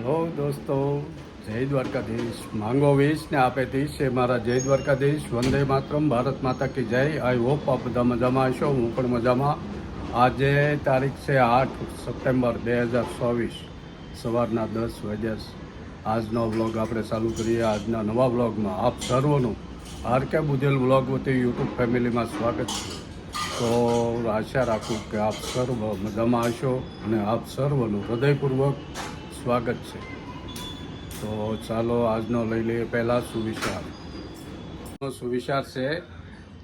Hello દોસ્તો, જય દ્વારકાધીશ. માંગો 20 ને આપે 30 છે મારા જય દ્વારકાધીશ. વંદે માતરમ. ભારત માતા કી જય. આઈ હોપ આપ બધા મજામાં હશો. હું પણ મજામાં. આજે તારીખ છે 8 સપ્ટેમ્બર 2024, સવારના 10 વાગ્યા. આજનો વ્લોગ આપણે ચાલુ કરીએ. આજના નવા વ્લોગમાં આપ સર્વનું આરકે બુધેલ વ્લોગ વતી યુટ્યુબ ફેમિલીમાં સ્વાગત છે. તો આશા રાખું કે આપ સર્વ મજામાં હશો અને આપ સર્વનું હૃદયપૂર્વક સ્વાગત છે. તો ચાલો આજનો લઈ લઈએ. પહેલાં સુવિચાર છે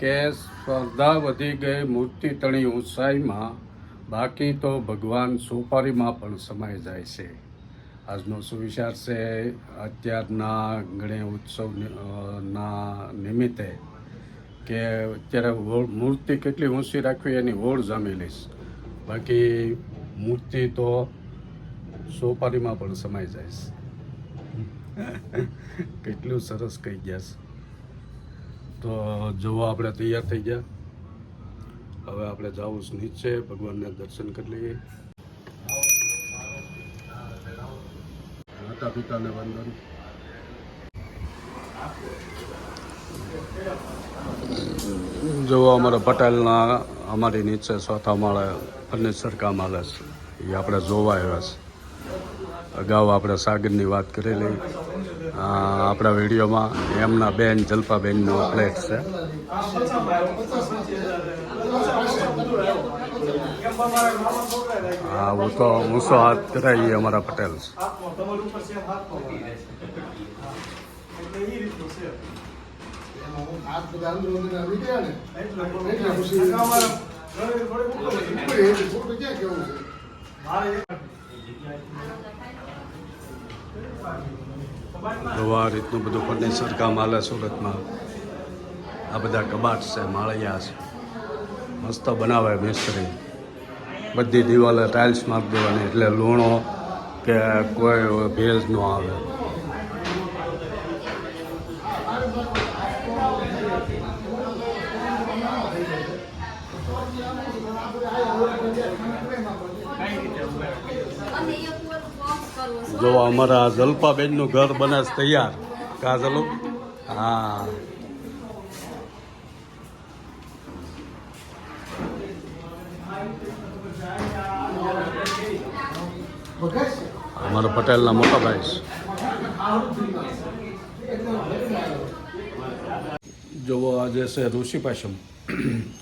કે સ્પર્ધા વધી ગઈ મૂર્તિ તણી ઊંચાઈમાં, બાકી તો ભગવાન સોપારીમાં પણ સમાઈ જાય છે. આજનો સુવિચાર છે અત્યારના ગણેશ ઉત્સવના નિમિત્તે કે અત્યારે મૂર્તિ કેટલી ઊંચી રાખવી એની હોડ જામી લઈશ, બાકી મૂર્તિ તો સોપારીમાં પણ સમાઈ જાય છે. કેટલું સરસ કહી ગયા છે. તો જોવો આપણે તૈયાર થઈ ગયા. હવે આપણે જવું નીચે, ભગવાનને દર્શન કરી લઈએ. માતા પિતાને વંદન. જોવો અમારા પટેલના અમારી નીચે ચોથા માળે ફર્નિચર કામ હાલે છે. એ આપણે જોવા આવ્યા છે. અગાઉ આપણે સાગરની વાત કરેલી આપણા વિડીયોમાં. એમના બેન જલ્પાબેનનો ફ્લેટ છે. હા, ઊંચો હાથ કરાવીએ અમારા પટેલ છે. તો આ રીતનું બધું ફર્નિચર કામ હાલે સુરતમાં. આ બધા કબાટ છે, માળિયા છે, મસ્ત બનાવે મિસ્ત્રી. બધી દિવાલે ટાઇલ્સ મારી દેવાની, એટલે લૂણો કે કોઈ ભેજ ન આવે. જો અમારા જલ્પાબેનનું ઘર બને છે તૈયાર. કાજલો, હા, અમારા પટેલના મોટા ભાઈ છે. જોવો આજે છે ઋષિ પાશમ.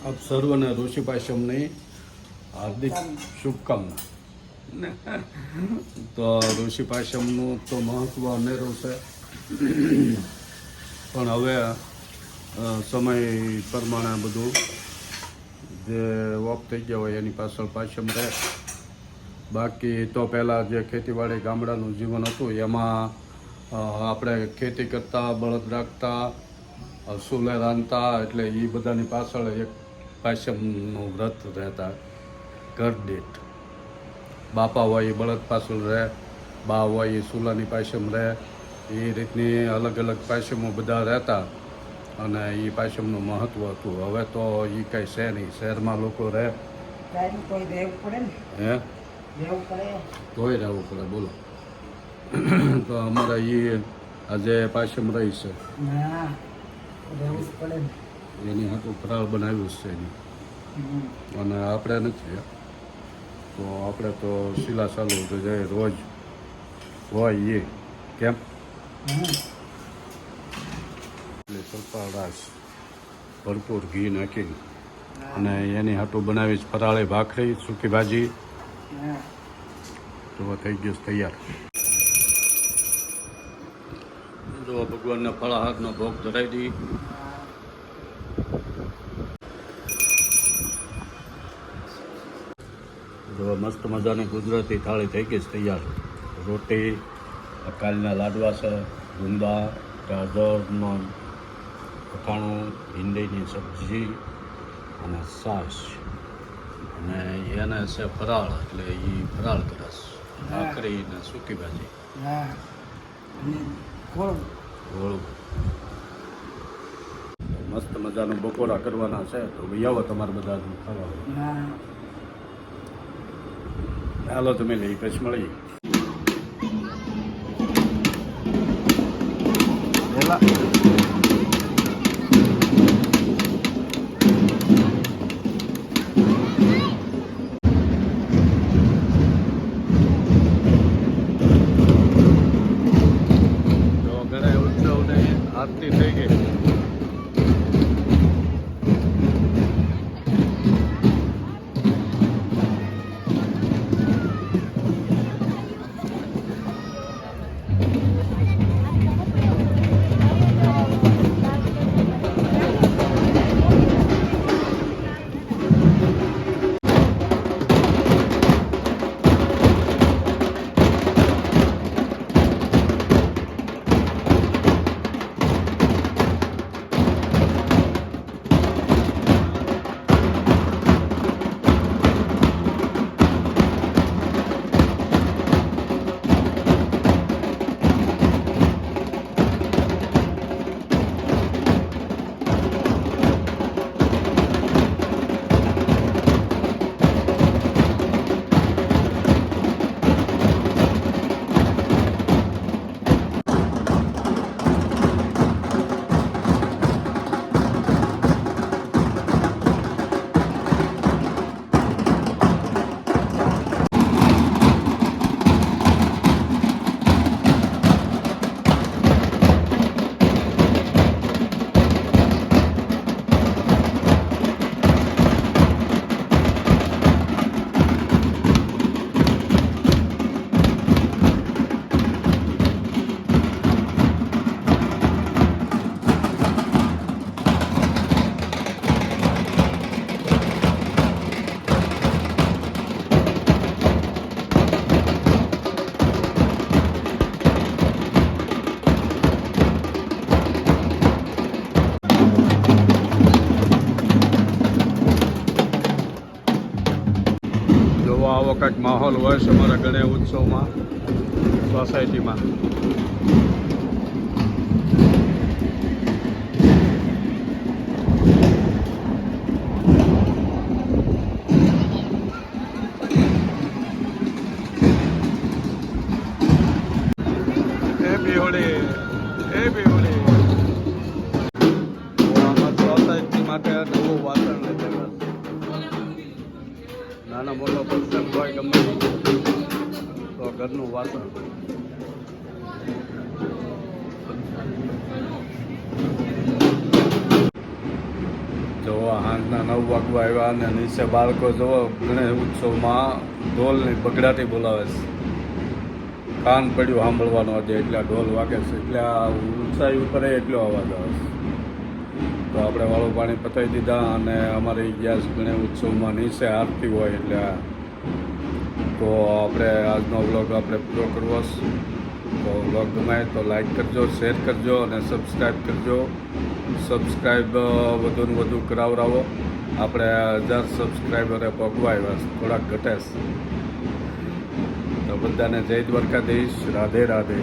આપ સર્વને ઋષિ પાશમની હાર્દિક શુભકામના. તો ઋષિ પાશમનું તો મહત્ત્વ અનેરું છે, પણ હવે સમય પ્રમાણે બધું જે ઓફ થઈ ગયા હોય એની પાછળ પાશમ રહે. બાકી તો પહેલાં જે ખેતીવાડી ગામડાનું જીવન હતું એમાં આપણે ખેતી કરતા, બળદ રાખતા, સુલે રાંધતા, એટલે એ બધાની પાછળ એક પાશમનું વ્રત રહેતા. ઘર દીઠ બાપા હોય એ બળદ પાછળ રહે, બા હોય એ સુલાની પાશમ રહે. એ રીતની અલગ અલગ પાશમો બધા રહેતા અને એ પાશમનું મહત્ત્વ હતું. હવે તો એ કંઈ છે નહીં. શહેરમાં લોકો રહે, હે, તોય રહેવું પડે. બોલો. તો અમારા એ આજે પાશમ રહી છે એની હાટું ફરાળ બનાવ્યું છે એની, અને આપણે નથી. તો આપણે તો શીલા ચાલુ તો જાય રોજ હોય એ કેમ એટલે સલપારાશ ભરપૂર ઘી નાખી અને એની હાટું બનાવી ફરાળી ભાખરી, સૂકી ભાજી. તો થઈ ગયું તૈયાર. જો ભગવાનને ફળાહારનો ભોગ ધરાવી દઈ. જો મસ્ત મજાની ગુજરાતી થાળી થઈ ગઈ છે તૈયાર. રોટી, કાલના લાડવા છે, ગુંદા, ગાજરનો અથાણું, ભીંડીની સબ્જી અને છાશ, અને એને છે ફરાળ, એટલે એ ફરાળ કરશ. ભાખરી ને સૂકી ભાજી, ગોળું. મસ્ત મજાનું બપોરા કરવાના છે. તો ભાઈ આવો તમારે બધા ખાવા. હાલો તમે લઈ પછી મળીએ. પેલા ઘણા ઉત્સવને આરતી થઈ ગઈ. આવો કંઈક માહોલ હોય છે અમારા ગણેશ ઉત્સવમાં સોસાયટીમાં. એ બેહોળી સોસાયટી માટે નવું વાતાવરણ લીધેલું. નાના મોટો પ્રસંગ હોય ગમે તો ઘરનું વાતાવરણ. જુઓ સાંજના 9 વાગવા આવ્યા અને નીચે બાળકો જુઓ ગણેશ ઉત્સવમાં ઢોલની બગડાટી બોલાવે છે. કાન પડ્યું સાંભળવાનું આજે એટલા ઢોલ વાગે છે, એટલે આ ઊંચાઈ ઉપર એટલો અવાજ આવે છે. તો આપણે વાળું પાણી પતાવી દીધા અને અમારી ગેસ ગણેશ ઉત્સવમાં નીચે આરતી હોય એટલે તો આપણે આજનો વ્લોગ આપણે પૂરો કરવો છે. તો વ્લોગ ગમે તો લાઈક કરજો, શેર કરજો અને સબસ્ક્રાઈબ કરજો. સબસ્ક્રાઈબ વધુને વધુ કરાવરાવો. આપણે 1000 સબસ્ક્રાઈબરે પગવા આવ્યા છે, થોડાક ઘટે છે. તો બધાને જય દ્વારકાધીશ, રાધે રાધે.